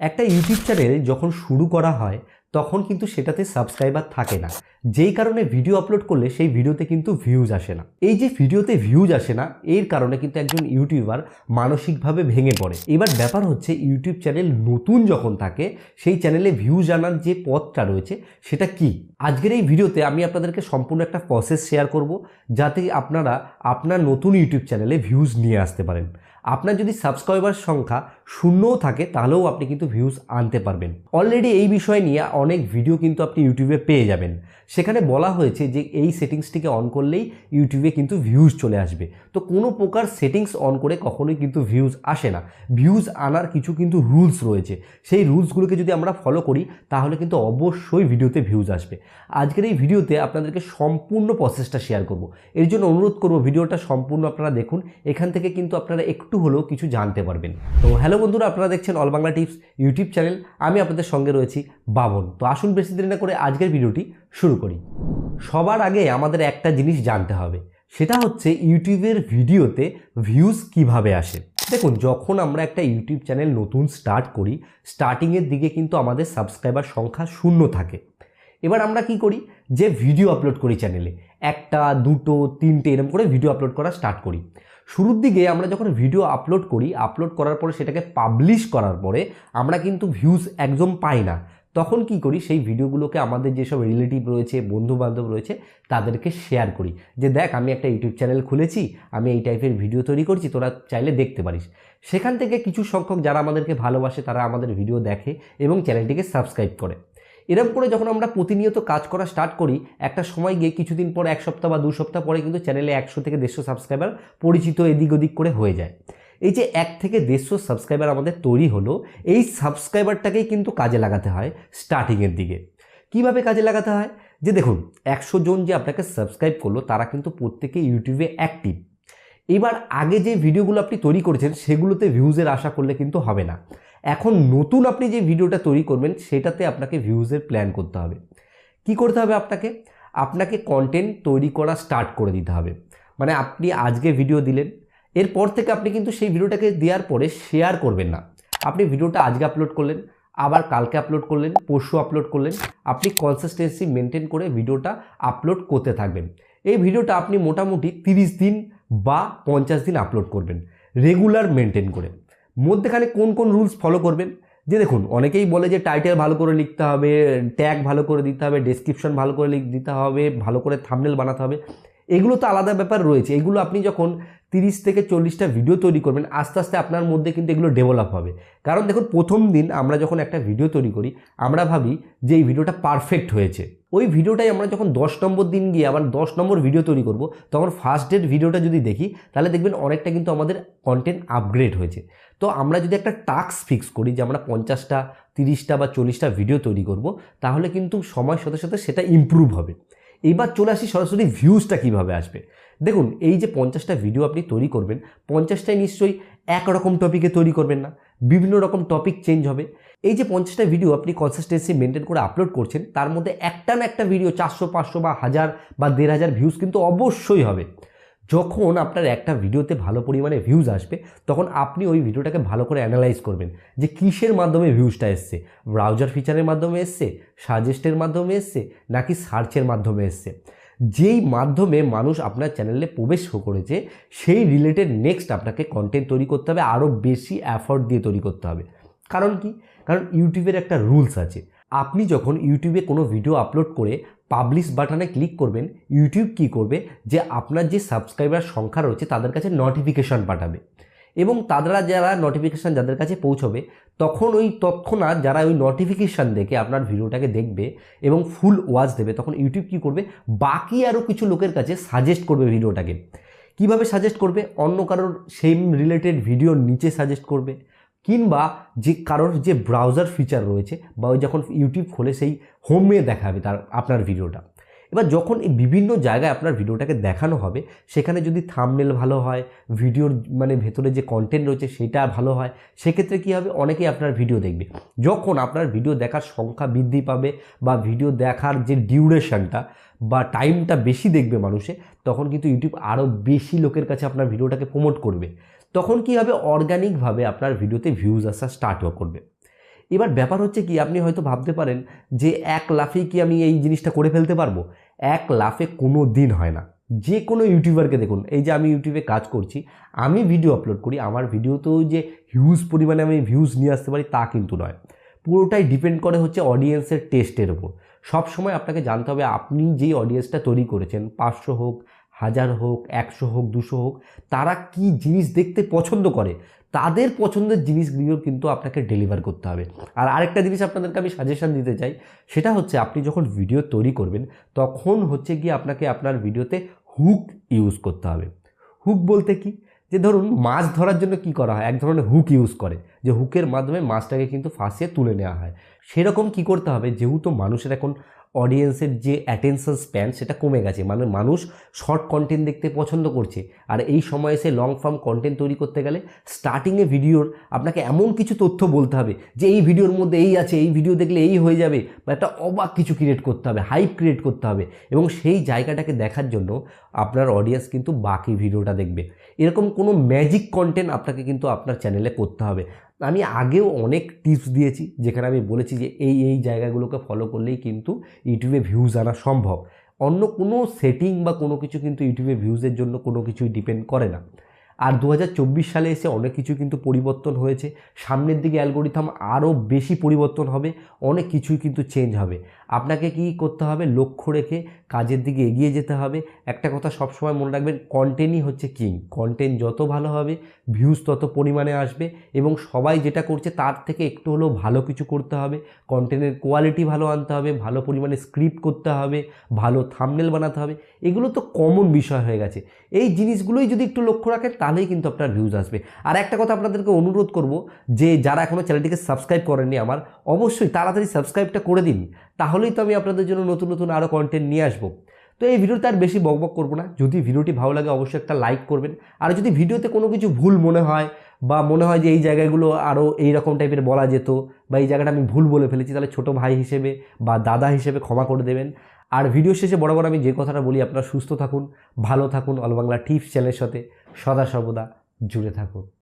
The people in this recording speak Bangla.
একটা ইউটিউব চ্যানেল যখন শুরু করা হয় তখন কিন্তু সেটাতে সাবস্ক্রাইবার থাকে না, যেই কারণে ভিডিও আপলোড করলে সেই ভিডিওতে কিন্তু ভিউজ আসে না। এই যে ভিডিওতে ভিউজ আসে না, এর কারণে কিন্তু একজন ইউটিউবার মানসিকভাবে ভেঙে পড়ে। এবার ব্যাপার হচ্ছে, ইউটিউব চ্যানেল নতুন যখন থাকে সেই চ্যানেলে ভিউজ আনার যে পথটা রয়েছে সেটা কি। আজকের এই ভিডিওতে আমি আপনাদেরকে সম্পূর্ণ একটা প্রসেস শেয়ার করব, যাতে আপনারা আপনার নতুন ইউটিউব চ্যানেলে ভিউজ নিয়ে আসতে পারেন। আপনার যদি সাবস্ক্রাইবার সংখ্যা শূন্যও থাকে তাহলেও আপনি কিন্তু ভিউজ আনতে পারবেন। অলরেডি এই বিষয় নিয়ে অনেক ভিডিও কিন্তু আপনি ইউটিউবে পেয়ে যাবেন। সেখানে বলা হয়েছে যে এই সেটিংসটিকে অন করলেই ইউটিউবে কিন্তু ভিউজ চলে আসবে। তো কোনো প্রকার সেটিংস অন করে কখনোই কিন্তু ভিউজ আসে না। ভিউজ আনার কিছু কিন্তু রুলস রয়েছে, সেই রুলসগুলোকে যদি আমরা ফলো করি তাহলে কিন্তু অবশ্যই ভিডিওতে ভিউজ আসবে। আজকের এই ভিডিওতে আপনাদেরকে সম্পূর্ণ প্রসেসটা শেয়ার করব। এর জন্য অনুরোধ করব ভিডিওটা সম্পূর্ণ আপনারা দেখুন, এখান থেকে কিন্তু আপনারা একটু হলেও কিছু জানতে পারবেন। তো হ্যালো বন্ধুরা, আপনারা দেখছেন all Bangla tips YouTube channel. আমি আপনাদের সঙ্গে রয়েছি বাবন। তো আসুন বেশি দেরি না করে আজকের ভিডিওটি শুরু করি। সবার আগে আমাদের একটা জিনিস জানতে হবে, সেটা হচ্ছে ইউটিউবের ভিডিওতে ভিউজ কিভাবে আসে। দেখুন, যখন আমরা একটা ইউটিউব চ্যানেল নতুন স্টার্ট করি, স্টার্টিংয়ের দিকে কিন্তু আমাদের সাবস্ক্রাইবার সংখ্যা শূন্য থাকে। এবার আমরা কি করি, যে ভিডিও আপলোড করি চ্যানেলে, একটা দুটো তিনটে এরকম করে ভিডিও আপলোড করা স্টার্ট করি। শুরুর দিকে আমরা যখন ভিডিও আপলোড করি, আপলোড করার পরে সেটাকে পাবলিশ করার পরে আমরা কিন্তু ভিউজ একদম পাই না। তখন কি করি, সেই ভিডিওগুলোকে আমাদের যেসব রিলেটিভ রয়েছে, বন্ধুবান্ধব রয়েছে, তাদেরকে শেয়ার করি যে দেখ, আমি একটা ইউটিউব চ্যানেল খুলেছি, আমি এই টাইপের ভিডিও তৈরি করছি, তোরা চাইলে দেখতে পারিস। সেখান থেকে কিছু সংখ্যক যারা আমাদেরকে ভালোবাসে তারা আমাদের ভিডিও দেখে এবং চ্যানেলটিকে সাবস্ক্রাইব করে। এরকম করে যখন আমরা প্রতিনিয়ত কাজ করা স্টার্ট করি, একটা সময় গিয়ে কিছুদিন পর, এক সপ্তাহ বা 2 সপ্তাহ পরে কিন্তু চ্যানেলে 100 থেকে 150 সাবস্ক্রাইবার পরিচিত এদিক ওদিক করে হয়ে যায়। এই যে 1 থেকে 150 সাবস্ক্রাইবার আমাদের তৈরি হলো, এই সাবস্ক্রাইবারটাকেই কিন্তু কাজে লাগাতে হয় স্টার্টিংয়ের দিকে। কিভাবে কাজে লাগাতে হয়, যে দেখুন, 100 জন যে আপনাকে সাবস্ক্রাইব করলো তারা কিন্তু প্রত্যেকে ইউটিউবে অ্যাক্টিভ। এবার আগে যে ভিডিওগুলো আপনি তৈরি করেছেন সেগুলোতে ভিউজের আশা করলে কিন্তু হবে না। এখন নতুন আপনি যে ভিডিওটা তৈরি করবেন সেটাতে আপনাকে ভিউজের প্ল্যান করতে হবে। কি করতে হবে, আপনাকে কন্টেন্ট তৈরি করা স্টার্ট করে দিতে হবে। মানে আপনি আজকে ভিডিও দিলেন, এরপর থেকে আপনি কিন্তু সেই ভিডিওটাকে দেওয়ার পরে শেয়ার করবেন না। আপনি ভিডিওটা আজকে আপলোড করলেন, আবার কালকে আপলোড করলেন, পরশু আপলোড করলেন। আপনি কনসিস্টেন্সি মেনটেন করে ভিডিওটা আপলোড করতে থাকবেন। এই ভিডিওটা আপনি মোটামুটি 30 দিন বা 50 দিন আপলোড করবেন, রেগুলার মেনটেন করে। মধ্যেখানে কোন কোন রুলস ফলো করবেন, যে দেখুন, অনেকেই বলে যে টাইটেল ভালো করে লিখতে হবে, ট্যাগ ভালো করে দিতে হবে, ডেসক্রিপশন ভালো করে দিতে হবে, ভালো করে থাম্বনেল বানাতে হবে। এগুলো তো আলাদা ব্যাপার রয়েছে। এগুলো আপনি যখন 30 থেকে 40টা ভিডিও তৈরি করবেন, আস্তে আস্তে আপনার মধ্যে কিন্তু এগুলো ডেভেলপ হবে। কারণ দেখুন, প্রথম দিন আমরা যখন একটা ভিডিও তৈরি করি, আমরা ভাবি যে এই ভিডিওটা পারফেক্ট হয়েছে। ওই ভিডিওটাই আমরা যখন 10 নম্বর দিন গিয়ে আবার 10 নম্বর ভিডিও তৈরি করব, তখন ফার্স্ট ডের ভিডিওটা যদি দেখি, তাহলে দেখবেন অনেকটা কিন্তু আমাদের কন্টেন্ট আপগ্রেড হয়েছে। তো আমরা যদি একটা টাস্ক ফিক্স করি যে আমরা 50টা, 30টা বা 40টা ভিডিও তৈরি করব, তাহলে কিন্তু সময়ের সাথে সাথে সেটা ইমপ্রুভ হবে। এবার চলে আসি সরাসরি ভিউজটা কীভাবে আসবে। দেখুন, এই যে 50টা ভিডিও আপনি তৈরি করবেন, 50টাই নিশ্চয়ই একরকম টপিকে তৈরি করবেন না, বিভিন্ন রকম টপিক চেঞ্জ হবে। এই যে 50টা ভিডিও আপনি কনসিস্টেন্সি মেনটেন করে আপলোড করছেন, তার মধ্যে একটা না একটা ভিডিও 400, 500 বা 1000 বা 1500 ভিউজ কিন্তু অবশ্যই হবে। যখন আপনার একটা ভিডিওতে ভালো পরিমাণে ভিউজ আসবে, তখন আপনি ওই ভিডিওটাকে ভালো করে অ্যানালাইজ করবেন যে কিসের মাধ্যমে ভিউজটা এসছে। ব্রাউজার ফিচারের মাধ্যমে এসছে, সাজেস্টের মাধ্যমে এসছে, নাকি সার্চের মাধ্যমে এসছে। যেই মাধ্যমে মানুষ আপনার চ্যানেলে প্রবেশ করেছে, সেই রিলেটেড নেক্সট আপনাকে কন্টেন্ট তৈরি করতে হবে, আরও বেশি এফর্ট দিয়ে তৈরি করতে হবে। কারণ কি, কারণ ইউটিউবের একটা রুলস আছে। আপনি যখন ইউটিউবে কোনো ভিডিও আপলোড করে পাবলিশ বাটনে ক্লিক করবেন, ইউটিউব কি করবে, যে আপনার যে সাবস্ক্রাইবার সংখ্যা রয়েছে তাদের কাছে নোটিফিকেশান পাঠাবে, এবং তারা যারা নোটিফিকেশান যাদের কাছে পৌঁছবে, তখন ওই তৎক্ষণাৎ যারা ওই নোটিফিকেশান দেখে আপনার ভিডিওটাকে দেখবে এবং ফুল ওয়াচ দেবে, তখন ইউটিউব কি করবে, বাকি আরও কিছু লোকের কাছে সাজেস্ট করবে ভিডিওটাকে। কিভাবে সাজেস্ট করবে, অন্য কারোর সেম রিলেটেড ভিডিওর নিচে সাজেস্ট করবে, কিংবা যে কারোর যে ব্রাউজার ফিচার রয়েছে বা ওই যখন ইউটিউব খোলে সেই হোমে দেখাবে তার আপনার ভিডিওটা। এবার যখন এই বিভিন্ন জায়গায় আপনার ভিডিওটাকে দেখানো হবে, সেখানে যদি থাম্বনেল ভালো হয়, ভিডিওর মানে ভেতরে যে কন্টেন্ট রয়েছে সেটা ভালো হয়, সেক্ষেত্রে কী হবে, অনেকেই আপনার ভিডিও দেখবে। যখন আপনার ভিডিও দেখার সংখ্যা বৃদ্ধি পাবে বা ভিডিও দেখার যে ডিউরেশনটা বা টাইমটা বেশি দেখবে মানুষে, তখন কিন্তু ইউটিউব আরও বেশি লোকের কাছে আপনার ভিডিওটাকে প্রমোট করবে। তখন কি হবে, অর্গানিকভাবে আপনার ভিডিওতে ভিউজ আসা স্টার্টও করবে। এবার ব্যাপার হচ্ছে কি, আপনি হয়তো ভাবতে পারেন যে এক লাফেই কি আমি এই জিনিসটা করে ফেলতে পারবো? এক লাফে কোনো দিন হয় না। যে কোনো ইউটিউবারকে দেখুন, এই যে আমি ইউটিউবে কাজ করছি, আমি ভিডিও আপলোড করি, আমার ভিডিওতেও যে হিউজ পরিমাণে আমি ভিউজ নিয়ে আসতে পারি তা কিন্তু নয়। পুরোটাই ডিপেন্ড করে হচ্ছে অডিয়েন্সের টেস্টের উপর। সব সময় আপনাকে জানতে হবে আপনি যেই অডিয়েন্সটা তৈরি করেছেন, 500 হোক, 1000 হোক, 100 হোক, 200 হোক, তারা কি জিনিস দেখতে পছন্দ করে, তাদের পছন্দের জিনিসগুলো কিন্তু আপনাকে ডেলিভার করতে হবে। আর আরেকটা জিনিস আপনাদেরকে আমি সাজেশন দিতে চাই, সেটা হচ্ছে আপনি যখন ভিডিও তৈরি করবেন তখন হচ্ছে গিয়ে আপনাকে আপনার ভিডিওতে হুক ইউজ করতে হবে। হুক বলতে কি, যে ধরুন মাছ ধরার জন্য কি করা হয়, এক ধরনের হুক ইউজ করে, যে হুকের মাধ্যমে মাছটাকে কিন্তু ফাঁসিয়ে তুলে নেওয়া হয়। সেরকম কি করতে হবে, যেহেতু মানুষের এখন অডিয়েন্সের যে অ্যাটেনশন স্প্যান সেটা কমে গেছে, মানে মানুষ শর্ট কন্টেন্ট দেখতে পছন্দ করছে, আর এই সময় এসে লং ফর্ম কন্টেন্ট তৈরি করতে গেলে স্টার্টিংয়ে ভিডিওর আপনাকে এমন কিছু তথ্য বলতে হবে যে এই ভিডিওর মধ্যে এই আছে, এই ভিডিও দেখলে এই হয়ে যাবে, বা একটা অবাক কিছু ক্রিয়েট করতে হবে, হাইপ ক্রিয়েট করতে হবে, এবং সেই জায়গাটাকে দেখার জন্য আপনার অডিয়েন্স কিন্তু বাকি ভিডিওটা দেখবে। এরকম কোনো ম্যাজিক কন্টেন্ট আপনাকে কিন্তু আপনার চ্যানেলে করতে হবে। আমি আগেও অনেক টিপস দিয়েছি যেখানে আমি বলেছি যে এই এই জায়গাগুলোকে ফলো করলেই কিন্তু ইউটিউবে ভিউজ আনা সম্ভব। অন্য কোনো সেটিং বা কোনো কিছু কিন্তু ইউটিউবে ভিউজের জন্য কোনো কিছুই ডিপেন্ড করে না। আর 2024 সালে এসে অনেক কিছু কিন্তু পরিবর্তন হয়েছে, সামনের দিকে অ্যালগোরিথম আরও বেশি পরিবর্তন হবে, অনেক কিছুই কিন্তু চেঞ্জ হবে। আপনাকে কি করতে হবে, লক্ষ্য রেখে কাজের দিকে এগিয়ে যেতে হবে। একটা কথা সবসময় মনে রাখবেন, কন্টেন্টই হচ্ছে কিং। কন্টেন্ট যত ভালো হবে ভিউজ তত পরিমাণে আসবে, এবং সবাই যেটা করছে তার থেকে একটু হলেও ভালো কিছু করতে হবে। কন্টেন্টের কোয়ালিটি ভালো আনতে হবে, ভালো পরিমাণে স্ক্রিপ্ট করতে হবে, ভালো থাম্বনেল বানাতে হবে। এগুলো তো কমন বিষয় হয়ে গেছে। এই জিনিসগুলোই যদি একটু লক্ষ্য রাখেন তাহলেই কিন্তু আপনার ভিউজ আসবে। আর একটা কথা আপনাদেরকে অনুরোধ করব, যে যারা এখনও চ্যানেলটিকে সাবস্ক্রাইব করেননি আমার, অবশ্যই তাড়াতাড়ি সাবস্ক্রাইবটা করে দিন, তাহলেই তো আমি আপনাদের জন্য নতুন নতুন আরও কন্টেন্ট নিয়ে আসবো। তো এই ভিডিওতে আর বেশি বকবক করবো না। যদি ভিডিওটি ভালো লাগে অবশ্যই একটা লাইক করবেন। আর যদি ভিডিওতে কোনো কিছু ভুল মনে হয়, বা মনে হয় যে এই জায়গাগুলো আরও এইরকম টাইপের বলা যেত, বা এই জায়গাটা আমি ভুল বলে ফেলেছি, তাহলে ছোটো ভাই হিসেবে বা দাদা হিসেবে ক্ষমা করে দেবেন। আর ভিডিও শেষে বরাবর আমি যে কথাটা বলি, আপনারা সুস্থ থাকুন, ভালো থাকুন, অল বাংলা টিপস চ্যানেলের সাথে সদা সর্বদা জুড়ে থাকুন।